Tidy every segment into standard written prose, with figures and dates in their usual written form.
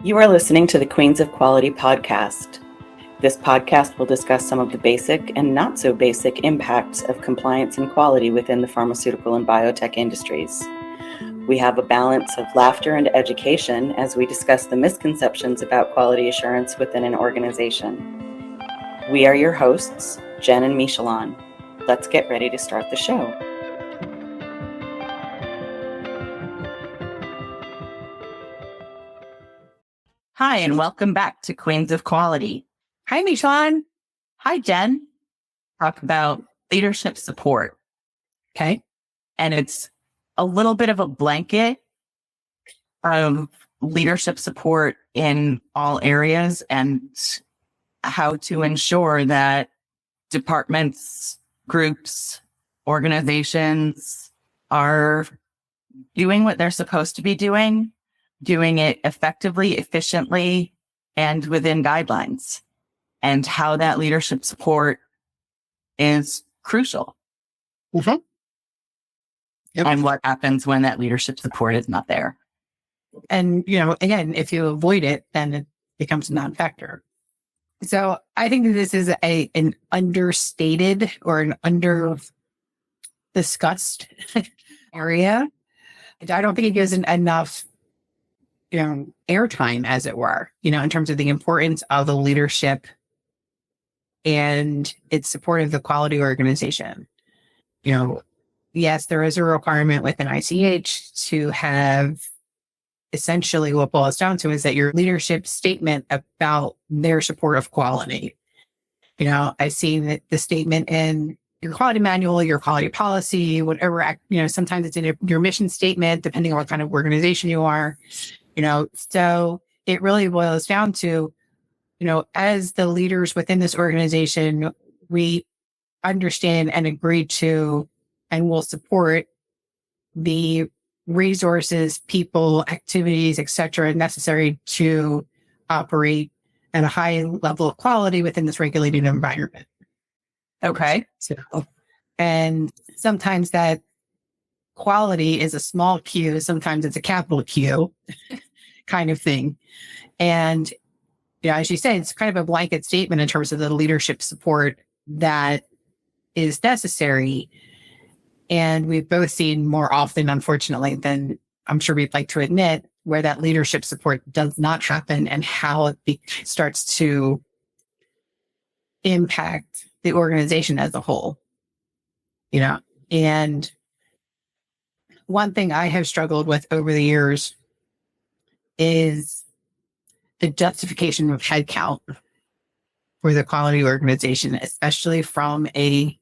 You are listening to the Queens of Quality podcast. This podcast will discuss some of the basic and not so basic impacts of compliance and quality within the pharmaceutical and biotech industries. We have a balance of laughter and education as we discuss the misconceptions about quality assurance within an organization. We are your hosts, Jenn and Michelleanne. Let's get ready to start the show. Hi, and welcome back to Queens of Quality. Hi, Michelleanne. Hi, Jenn. Talk about leadership support. Okay. And it's a little bit of a blanket of leadership support in all areas and how to ensure that departments, groups, organizations are doing what they're supposed to be doing it effectively, efficiently, and within guidelines, and how that leadership support is crucial. Mm-hmm. Yep. And what happens when that leadership support is not there. And, again, if you avoid it, then it becomes a non-factor. So I think that this is an understated or an under-discussed area. I don't think it gives enough airtime, as it were, in terms of the importance of the leadership and its support of the quality organization. Yes, there is a requirement within ICH to have essentially what boils down to is that your leadership statement about their support of quality. I see that the statement in your quality manual, your quality policy, whatever, sometimes it's in your mission statement, depending on what kind of organization you are. So it really boils down to, as the leaders within this organization, we understand and agree to and will support the resources, people, activities, etc., necessary to operate at a high level of quality within this regulated environment. Okay. So, and sometimes that quality is a small Q, sometimes it's a capital Q kind of thing. And, as you say, it's kind of a blanket statement in terms of the leadership support that is necessary. And we've both seen more often, unfortunately, than I'm sure we'd like to admit, where that leadership support does not happen and how it starts to impact the organization as a whole. And one thing I have struggled with over the years is the justification of headcount for the quality organization, especially from a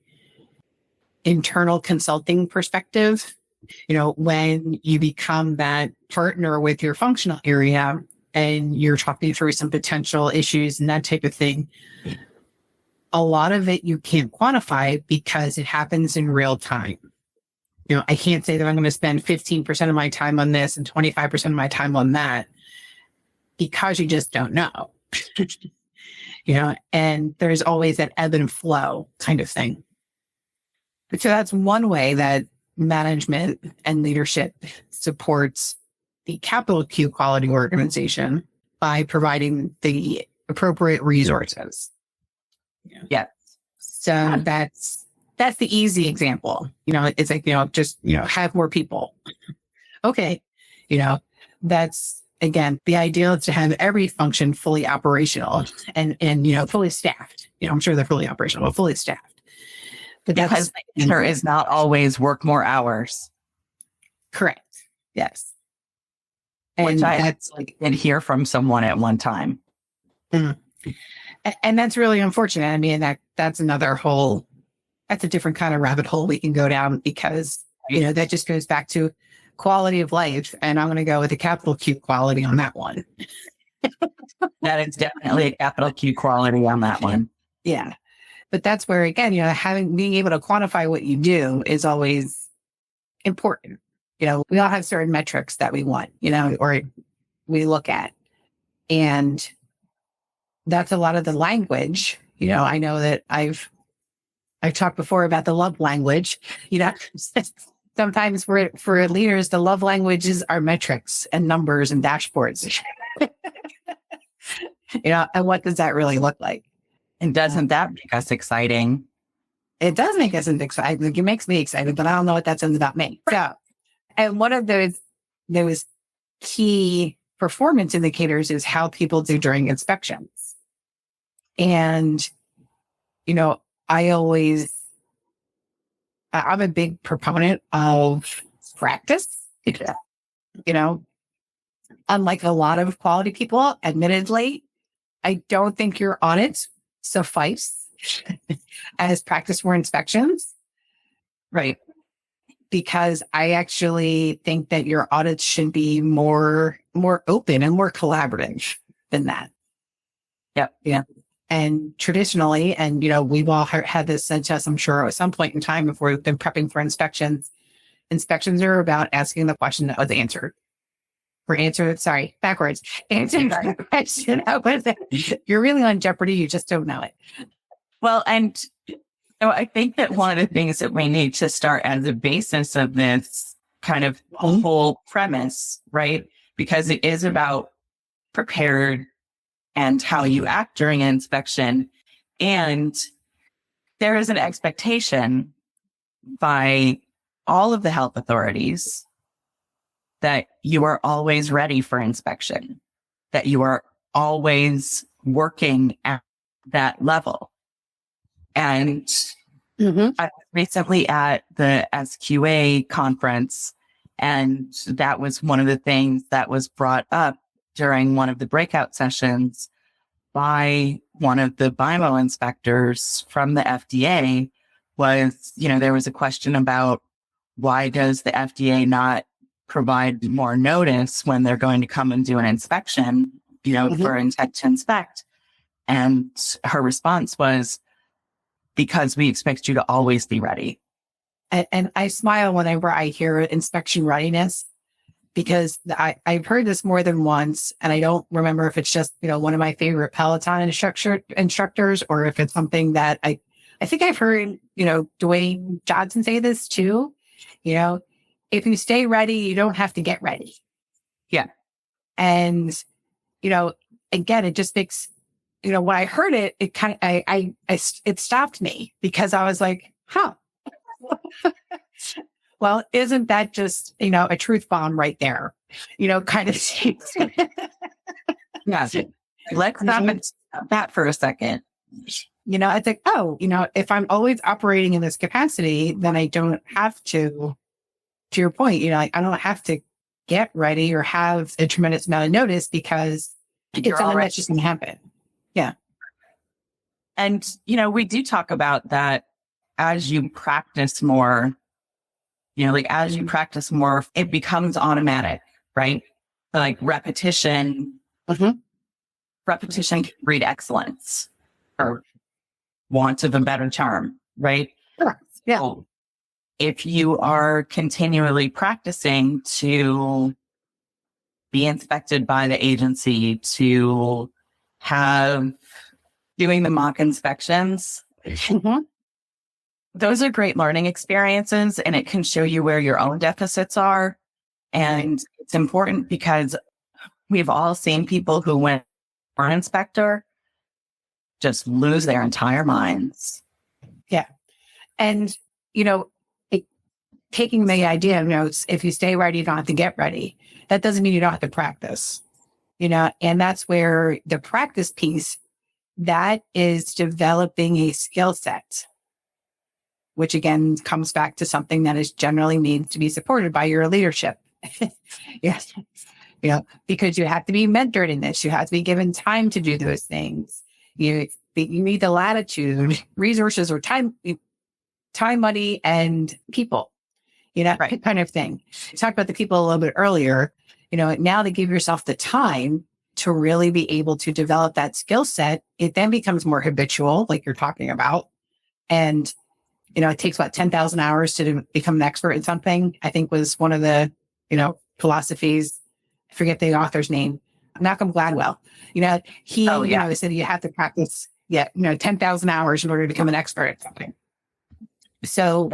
internal consulting perspective. When you become that partner with your functional area and you're talking through some potential issues and that type of thing, a lot of it you can't quantify because it happens in real time. I can't say that I'm going to spend 15% of my time on this and 25% of my time on that because you just don't know. And there's always that ebb and flow kind of thing. So that's one way that management and leadership supports the capital Q quality organization by providing the appropriate resources. Yes. So that's the easy example. It's like, just, have more people. Okay. That's, again, the ideal is to have every function fully operational and fully staffed. I'm sure they're fully operational, but fully staffed. But because the answer is not always work more hours. Correct. Yes. Which I did hear from someone at one time. Mm-hmm. And that's really unfortunate. I mean, that's a different kind of rabbit hole we can go down because, that just goes back to quality of life. And I'm going to go with a capital Q quality on that one. That is definitely a capital Q quality on that one. Yeah. But that's where, again, being able to quantify what you do is always important. We all have certain metrics that we want, or we look at. And that's a lot of the language. I know that I've talked before about the love language. Sometimes for leaders, the love languages are metrics and numbers and dashboards. And what does that really look like? And doesn't that make us exciting? It does make us excited. It makes me excited, but I don't know what that says about me. So, and one of those key performance indicators is how people do during inspections. And, I'm a big proponent of practice. Unlike a lot of quality people, admittedly, I don't think your audits suffice as practice for inspections. Right. Because I actually think that your audits should be more open and more collaborative than that. Yep. Yeah. And traditionally, and we've all had this said to us, I'm sure, at some point in time before we've been prepping for inspections. Inspections are about asking the question that was answered. Backwards. Answering the question that was it. You're really on Jeopardy. You just don't know it. Well, and I think that one of the things that we need to start as a basis of this kind of whole premise, right? Because it is about prepared and how you act during an inspection. And there is an expectation by all of the health authorities that you are always ready for inspection, that you are always working at that level. And I was recently at the SQA conference, and that was one of the things that was brought up during one of the breakout sessions by one of the BIMO inspectors from the FDA was, there was a question about why does the FDA not provide more notice when they're going to come and do an inspection, for intent to inspect. And her response was, because we expect you to always be ready. And I smile whenever I hear inspection readiness, because I've heard this more than once, and I don't remember if it's just, one of my favorite Peloton instructors, or if it's something that I think I've heard, Dwayne Johnson say this too. If you stay ready, you don't have to get ready. Yeah. And, again, it just makes, when I heard it, it kind of, it stopped me, because I was like, huh. Well, isn't that just, a truth bomb right there? Kind of. Yeah. Let's stop at that for a second. I think, if I'm always operating in this capacity, then I don't have to your point, I don't have to get ready or have a tremendous amount of notice, because it's something that's just going to happen. Yeah. And, we do talk about that as you practice more, as you practice more, it becomes automatic, right? Like repetition, repetition can breed excellence, or want of a better term, right? Sure. Yeah. So if you are continually practicing to be inspected by the agency, to have doing the mock inspections, those are great learning experiences, and it can show you where your own deficits are. And it's important because we've all seen people who went for an inspector just lose their entire minds. Yeah. And, taking the idea of notes, if you stay ready, you don't have to get ready. That doesn't mean you don't have to practice, and that's where the practice piece, that is developing a skill set, which again comes back to something that is generally needs to be supported by your leadership. Yes. Because you have to be mentored in this. You have to be given time to do those things. You need the latitude, resources, or time, money, and people, Right. kind of thing. We talked about the people a little bit earlier, now to give yourself the time to really be able to develop that skill set. It then becomes more habitual, like you're talking about. And, it takes 10,000 hours to become an expert in something, I think was one of the, philosophies. I forget the author's name. Malcolm Gladwell. He said you have to practice, 10,000 hours in order to become an expert at something. So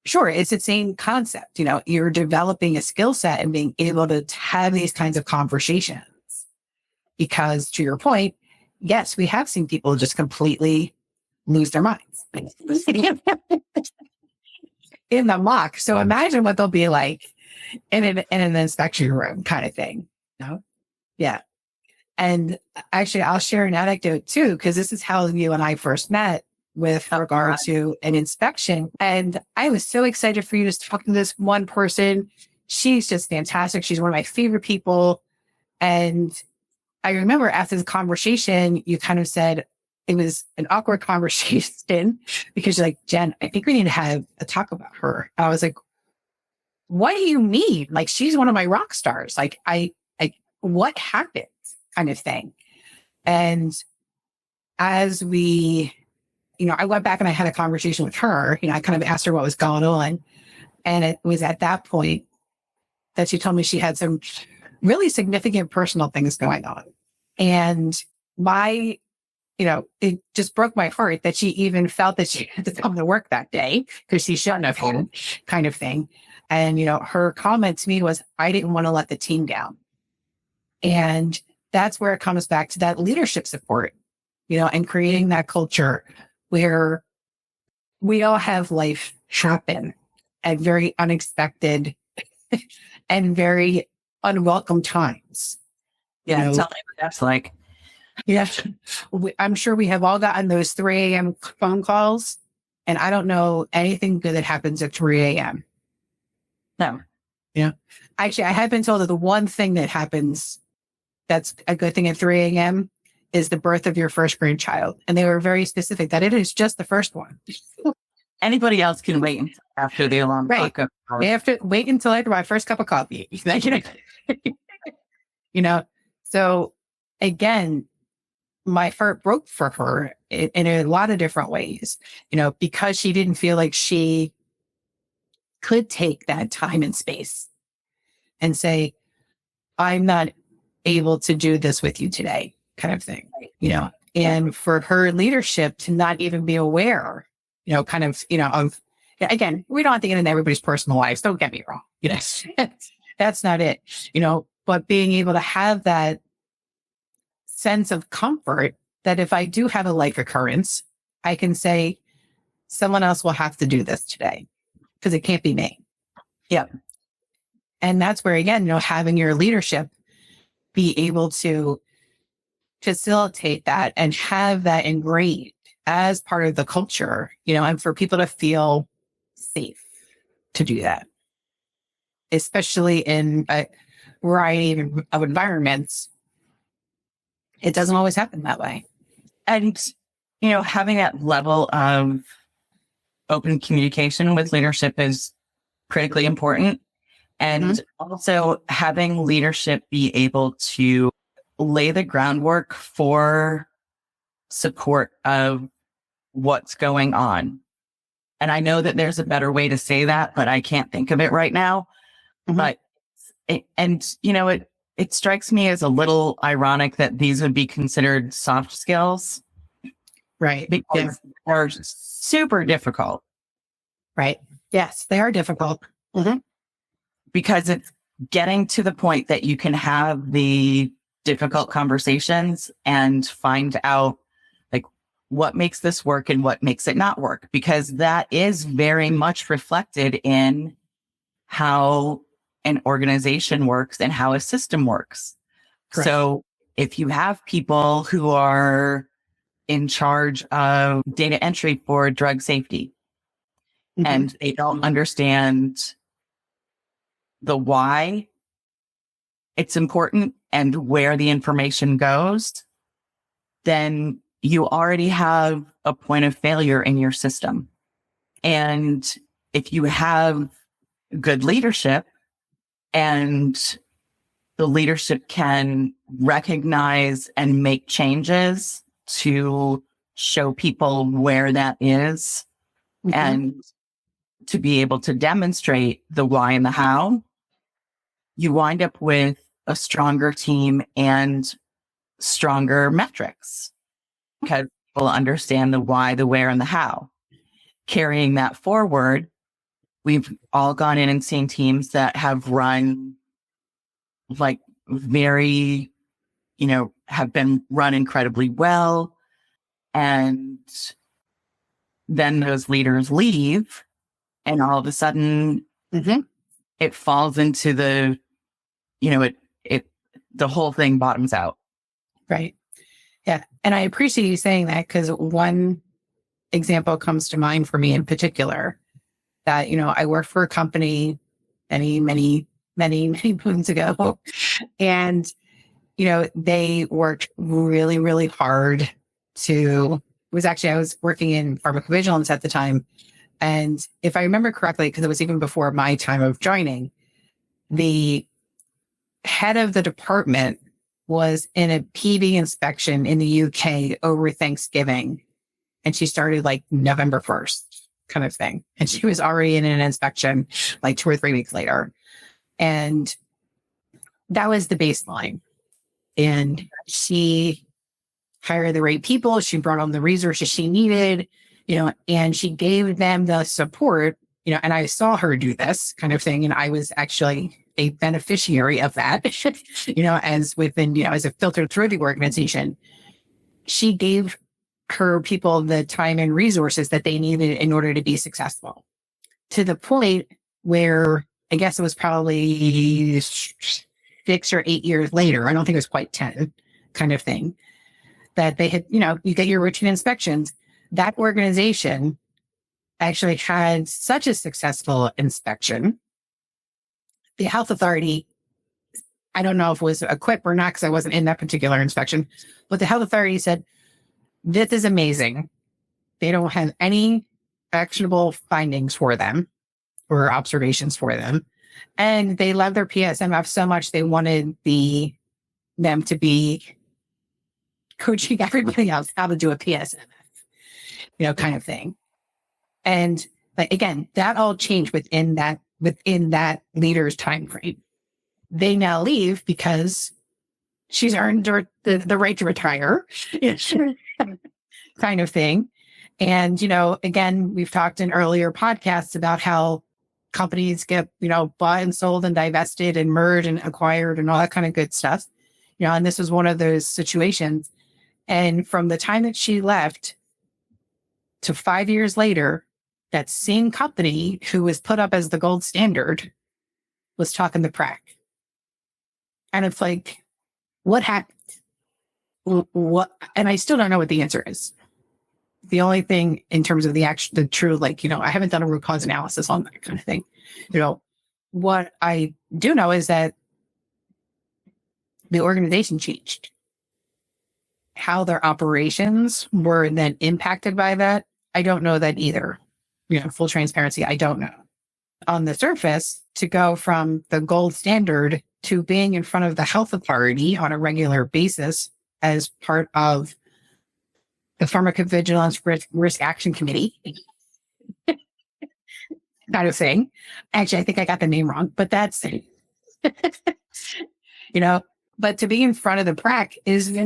sure, it's the same concept. You're developing a skill set and being able to have these kinds of conversations. Because to your point, yes, we have seen people just completely lose their minds in the mock. So imagine what they'll be like in an inspection room kind of thing. No? Yeah. And actually, I'll share an anecdote too, because this is how you and I first met with regard to an inspection. And I was so excited for you to talk to this one person. She's just fantastic. She's one of my favorite people. And I remember after the conversation, you kind of said it was an awkward conversation because you're like, Jen, I think we need to have a talk about her. I was like, what do you mean? Like, she's one of my rock stars. Like, what happened? Kind of thing. And as we, I went back and I had a conversation with her, I kind of asked her what was going on. And it was at that point that she told me she had some really significant personal things going on. And it just broke my heart that she even felt that she had to come to work that day because she shouldn't have had, kind of thing. And, her comment to me was, I didn't want to let the team down. And that's where it comes back to that leadership support, and creating that culture where we all have life happen at very unexpected and very unwelcome times. Yeah, tell me what that's like. Yes. I'm sure we have all gotten those 3 a.m. phone calls, and I don't know anything good that happens at 3 a.m. No. Yeah. Actually, I have been told that the one thing that happens that's a good thing at 3 a.m. is the birth of your first grandchild. And they were very specific that it is just the first one. Anybody else can wait until after the alarm clock goes off. They have to wait until I have my first cup of coffee. So again, my heart broke for her in a lot of different ways, because she didn't feel like she could take that time and space and say, I'm not able to do this with you today, kind of thing, and for her leadership to not even be aware, of, again, we don't have to get into everybody's personal lives. Don't get me wrong. That's not it, but being able to have that sense of comfort that if I do have a life occurrence, I can say someone else will have to do this today because it can't be me. Yeah. And that's where, again, having your leadership be able to facilitate that and have that ingrained as part of the culture, and for people to feel safe to do that, especially in a variety of environments. It doesn't always happen that way. And, having that level of open communication with leadership is critically important. And also having leadership be able to lay the groundwork for support of what's going on. And I know that there's a better way to say that, but I can't think of it right now. But, it strikes me as a little ironic that these would be considered soft skills. Right. Because they're super difficult. Right. Yes, they are difficult. Because it's getting to the point that you can have the difficult conversations and find out like what makes this work and what makes it not work, because that is very much reflected in how an organization works and how a system works. Correct. So if you have people who are in charge of data entry for drug safety and they don't understand the why it's important and where the information goes, then you already have a point of failure in your system. And if you have good leadership and the leadership can recognize and make changes to show people where that is and to be able to demonstrate the why and the how, you wind up with a stronger team and stronger metrics because people understand the why, the where, and the how. Carrying that forward, we've all gone in and seen teams that have run like very, have been run incredibly well. And then those leaders leave, and all of a sudden it falls into the, the whole thing bottoms out. Right. Yeah. And I appreciate you saying that, because one example comes to mind for me in particular that, I worked for a company many moons ago, and, they worked really, really hard I was working in pharmacovigilance at the time. And if I remember correctly, because it was even before my time of joining, the head of the department was in a PV inspection in the UK over Thanksgiving. And she started like November 1st kind of thing. And she was already in an inspection like 2 or 3 weeks later. And that was the baseline. And she hired the right people. She brought on the resources she needed, and she gave them the support, and I saw her do this kind of thing. And I was actually a beneficiary of that, as within, as it filtered through the organization. She gave her people the time and resources that they needed in order to be successful, to the point where I guess it was probably 6 or 8 years later. I don't think it was quite 10 kind of thing, that they had, you get your routine inspections. That organization actually had such a successful inspection. The health authority, I don't know if it was a quip or not, because I wasn't in that particular inspection, but the health authority said, this is amazing. They don't have any actionable findings for them or observations for them. And they love their PSMF so much, they wanted them to be coaching everybody else how to do a PSMF, kind of thing. And again, that all changed within that leader's time frame. They now leave because she's earned the right to retire, kind of thing. And, again, we've talked in earlier podcasts about how companies get, bought and sold and divested and merged and acquired and all that kind of good stuff. And this was one of those situations. And from the time that she left to 5 years later, that same company who was put up as the gold standard was talking to prac. And it's like, what happened? What? And I still don't know what the answer is. The only thing in terms of the true, I haven't done a root cause analysis on that kind of thing. What I do know is that the organization changed. How their operations were then impacted by that, I don't know that either. Full transparency, I don't know. On the surface, to go from the gold standard to being in front of the health authority on a regular basis as part of the pharmacovigilance risk action committee kind of thing. Actually, I think I got the name wrong, but that's, but to be in front of the prac is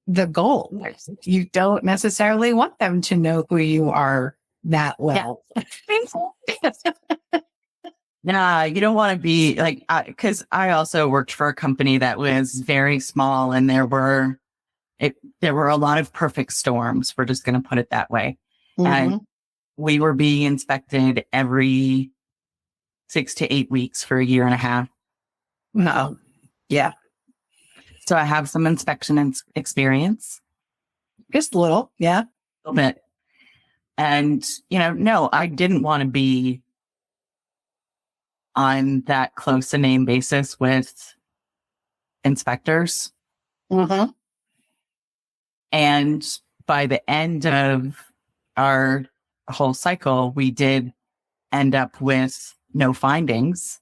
the goal. You don't necessarily want them to know who you are that well. Yeah. Nah, you don't want to be because I also worked for a company that was very small, and there were a lot of perfect storms. We're just going to put it that way. And we were being inspected every 6 to 8 weeks for a year and a half. No. Yeah. So I have some inspection experience. Just a little. Yeah. A little bit. And, no, I didn't want to be on that close a name basis with inspectors. And by the end of our whole cycle, we did end up with no findings.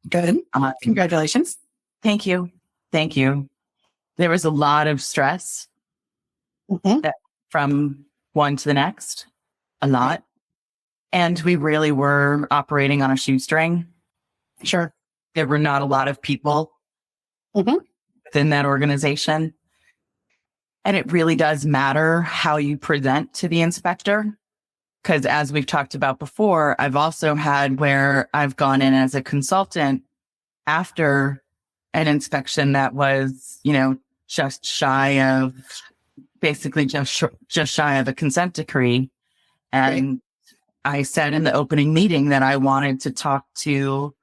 Good. Congratulations. Thank you. Thank you. There was a lot of stress from one to the next, a lot. And we really were operating on a shoestring. Sure. There were not a lot of people within that organization. And it really does matter how you present to the inspector. Because as we've talked about before, I've also had where I've gone in as a consultant after an inspection that was, just shy of basically just shy of a consent decree. And I said in the opening meeting that I wanted to talk to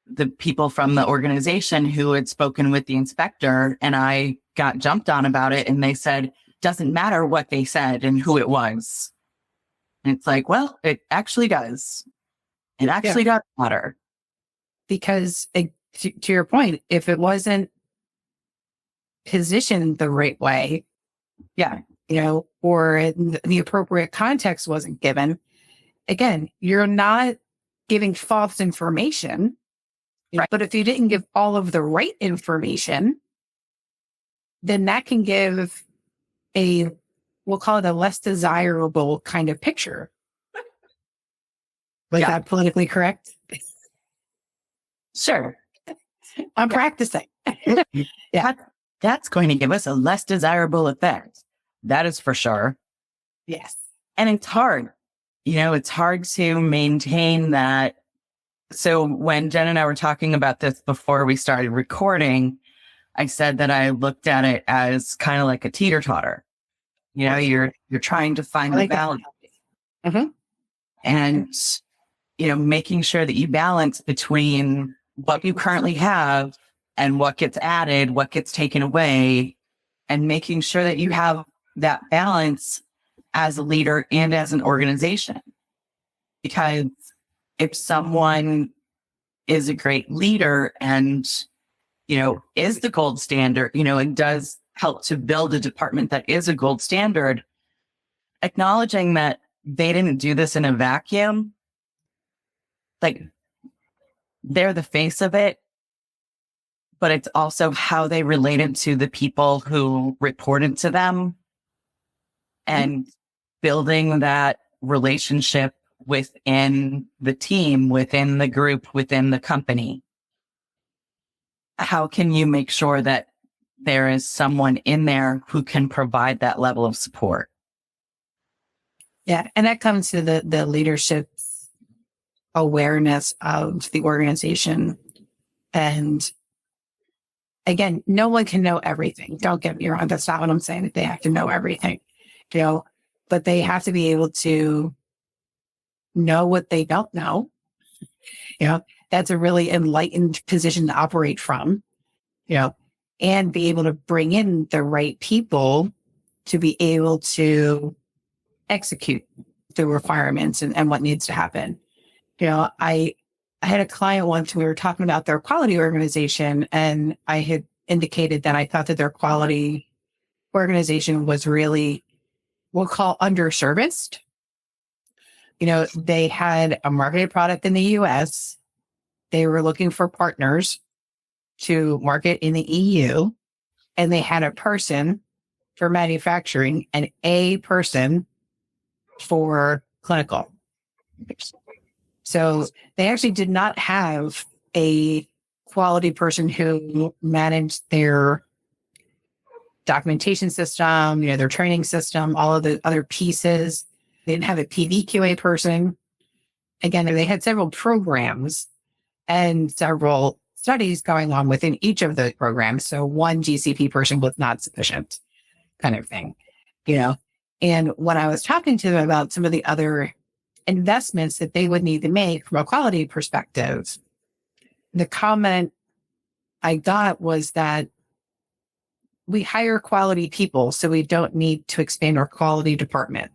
the people from the organization who had spoken with the inspector, and I got jumped on about it. And they said, doesn't matter what they said and who it was. And it's like, well, it actually does. It actually does matter. Because to your point, if it wasn't positioned the right way, or the appropriate context wasn't given, again, you're not giving false information. Right. But if you didn't give all of the right information, then that can give we'll call it a less desirable kind of picture. Was that politically correct? Sure. I'm practicing. That's going to give us a less desirable effect. That is for sure. Yes. And it's hard. It's hard to maintain that. So when Jen and I were talking about this before we started recording, I said that I looked at it as kind of like a teeter-totter. You're trying to find the balance. Mm-hmm. And, making sure that you balance between what you currently have and what gets added, what gets taken away, and making sure that you have that balance as a leader and as an organization. Because if someone is a great leader and, is the gold standard, and does help to build a department that is a gold standard, acknowledging that they didn't do this in a vacuum, like they're the face of it, but it's also how they related to the people who reported to them and building that relationship within the team, within the group, within the company. How can you make sure that there is someone in there who can provide that level of support? Yeah. And that comes to the leadership awareness of the organization. And again, no one can know everything. Don't get me wrong. That's not what I'm saying, that they have to know everything, but they have to be able to know what they don't know. That's a really enlightened position to operate from, and be able to bring in the right people to be able to execute the requirements and what needs to happen. I had a client once, we were talking about their quality organization, and I had indicated that I thought that their quality organization was really, we'll call underserviced. They had a marketed product in the US. They were looking for partners to market in the EU, and they had a person for manufacturing and a person for clinical. So they actually did not have a quality person who managed their documentation system, their training system, all of the other pieces. They didn't have a PVQA person. Again, they had several programs and several studies going on within each of the programs. So one GCP person was not sufficient, kind of thing, And when I was talking to them about some of the other investments that they would need to make from a quality perspective, the comment I got was that we hire quality people, so we don't need to expand our quality department.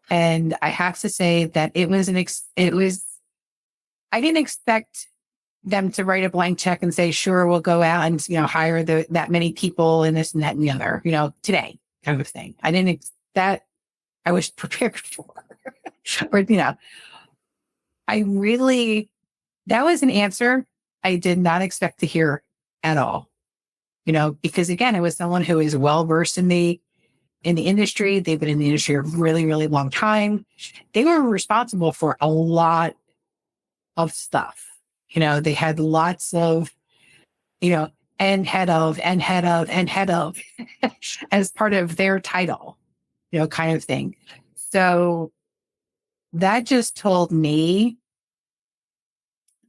And I have to say that I didn't expect them to write a blank check and say, sure, we'll go out and, hire that many people and this and that and the other, today kind of thing. I didn't, that I was prepared for. Or, that was an answer I did not expect to hear at all, because again, it was someone who is well-versed in the industry. They've been in the industry a really, really long time. They were responsible for a lot of stuff. They had lots of, and head of as part of their title, kind of thing. So that just told me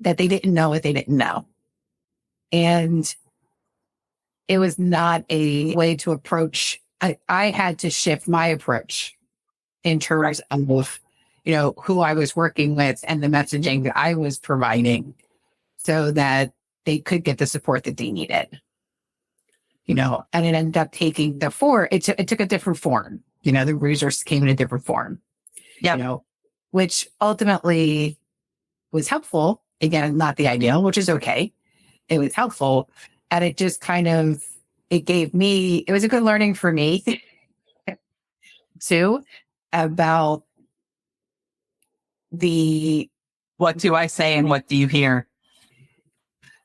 that they didn't know what they didn't know. And it was not a way to approach. I had to shift my approach in terms of, who I was working with and the messaging that I was providing so that they could get the support that they needed. And it ended up taking it took a different form. The resources came in a different form. Yeah. Which ultimately was helpful. Again, not the ideal, which is okay. It was helpful. And it just it was a good learning for me too, about what do I say and what do you hear?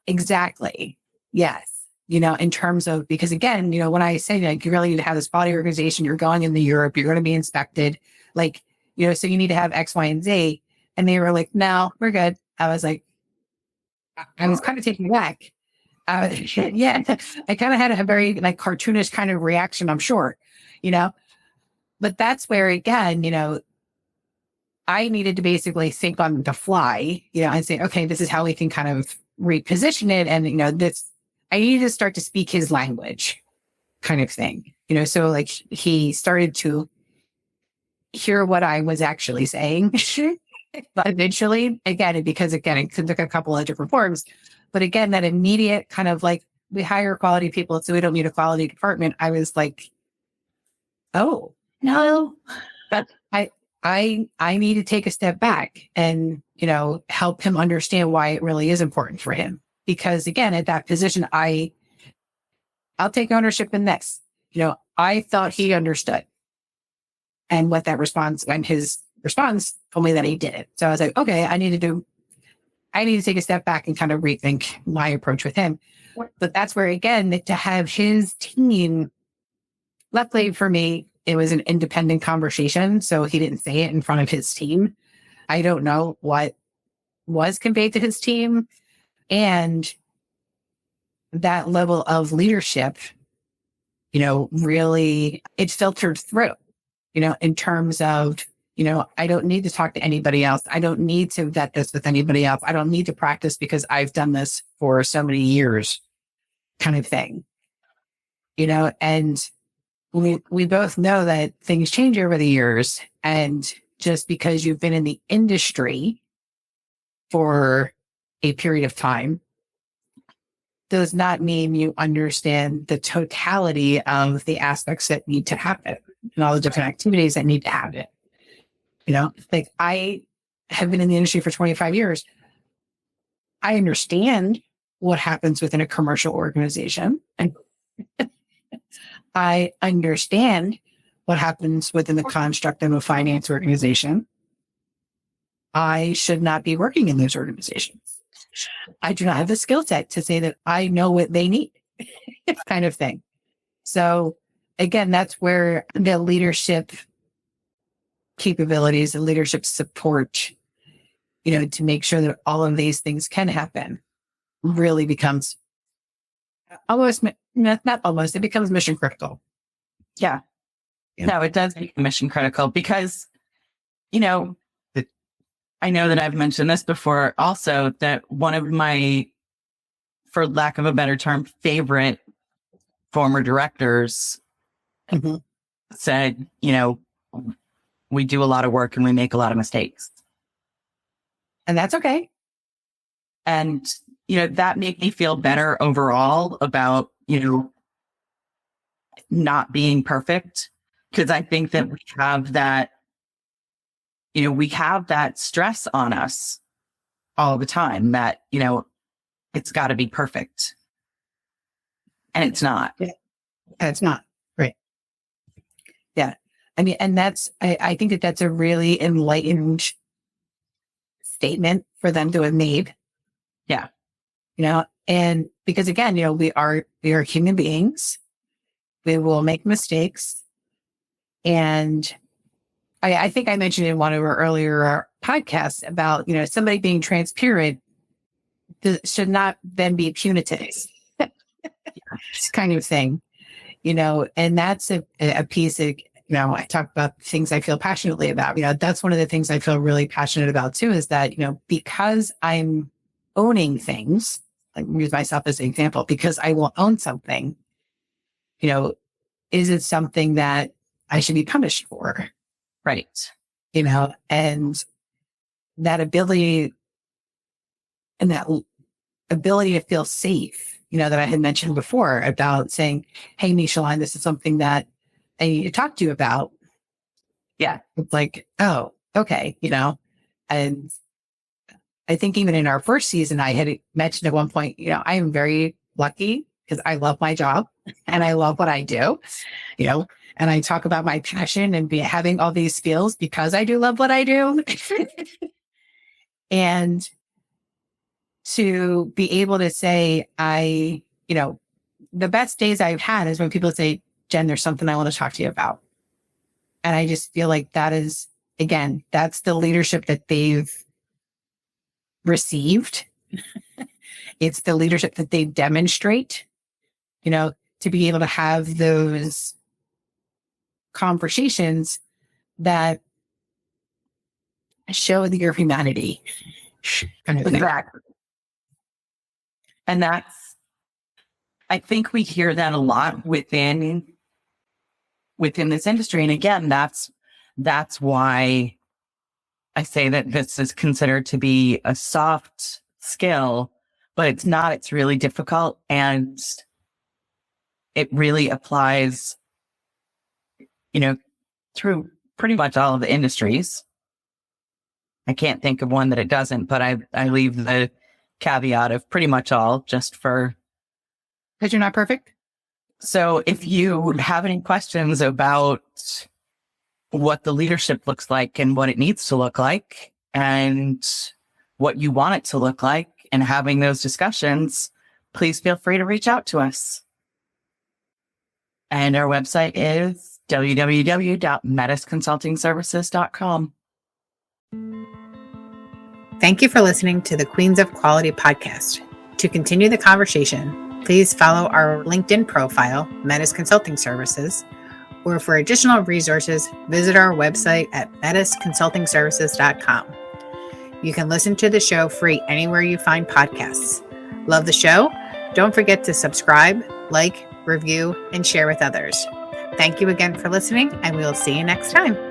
Exactly. Yes. In terms of, because again, when I say you really need to have this quality organization, you're going into Europe, you're going to be inspected, so you need to have X, Y, and Z. And they were like, no, we're good. I was like, I was kind of taken aback. Yeah, I kind of had a very cartoonish kind of reaction, I'm sure, but that's where, again, I needed to basically think on the fly, and say, okay, this is how we can kind of reposition it. And, I needed to start to speak his language kind of thing, so he started to hear what I was actually saying. But eventually, it took a couple of different forms. But again, that immediate kind of we hire quality people, so we don't need a quality department. I was like, oh, no, but I need to take a step back and, help him understand why it really is important for him. Because again, at that position, I'll take ownership in this. I thought he understood. And what that response, and his response told me that he didn't. So I was like, okay, I need to take a step back and kind of rethink my approach with him. But that's where, again, to have his team, luckily for me, it was an independent conversation. So he didn't say it in front of his team. I don't know what was conveyed to his team. And that level of leadership, really, it filtered through, in terms of, I don't need to talk to anybody else. I don't need to vet this with anybody else. I don't need to practice because I've done this for so many years kind of thing, and we both know that things change over the years. And just because you've been in the industry for a period of time does not mean you understand the totality of the aspects that need to happen and all the different activities that need to happen. I have been in the industry for 25 years. I understand what happens within a commercial organization. And I understand what happens within the construct of a finance organization. I should not be working in those organizations. I do not have the skill set to say that I know what they need kind of thing. So again, that's where the leadership capabilities and leadership support, to make sure that all of these things can happen really becomes it becomes mission critical. Yeah. No, it does become mission critical because, I know that I've mentioned this before also, that one of my, for lack of a better term, favorite former directors said, we do a lot of work and we make a lot of mistakes. And that's okay. And, that made me feel better overall about, not being perfect. Because I think that we have that, we have that stress on us all the time that, it's got to be perfect. And it's not. Yeah. It's not. Right. Yeah. I mean, and I think that that's a really enlightened statement for them to have made. Yeah. And because again, we are human beings. We will make mistakes. And I think I mentioned in one of our earlier podcasts about, somebody being transparent should not then be punitive. Kind of thing, and that's a piece of, I talk about things I feel passionately about. That's one of the things I feel really passionate about too, is that, because I'm owning things, like use myself as an example, because I will own something, is it something that I should be punished for? Right. And that ability to feel safe, that I had mentioned before about saying, hey, Michelleanne, this is something that I need to talk to you about. Yeah. It's like, oh, okay. And I think even in our first season, I had mentioned at one point, I am very lucky because I love my job and I love what I do, and I talk about my passion and having all these skills because I do love what I do. And to be able to say, the best days I've had is when people say, Jen, there's something I want to talk to you about. And I just feel like that is, again, that's the leadership that they've received. It's the leadership that they demonstrate, to be able to have those conversations that show your humanity. Exactly. And I think we hear that a lot within this industry. And again, that's why I say that this is considered to be a soft skill, but it's not. It's really difficult. And it really applies, through pretty much all of the industries. I can't think of one that it doesn't, but I leave the caveat of pretty much all just for... Because you're not perfect. So if you have any questions about what the leadership looks like and what it needs to look like and what you want it to look like and having those discussions, please feel free to reach out to us. And our website is www.metisconsultingservices.com. Thank you for listening to the Queens of Quality podcast. To continue the conversation, please follow our LinkedIn profile, Metis Consulting Services, or for additional resources, visit our website at metisconsultingservices.com. You can listen to the show free anywhere you find podcasts. Love the show? Don't forget to subscribe, like, review, and share with others. Thank you again for listening, and we will see you next time.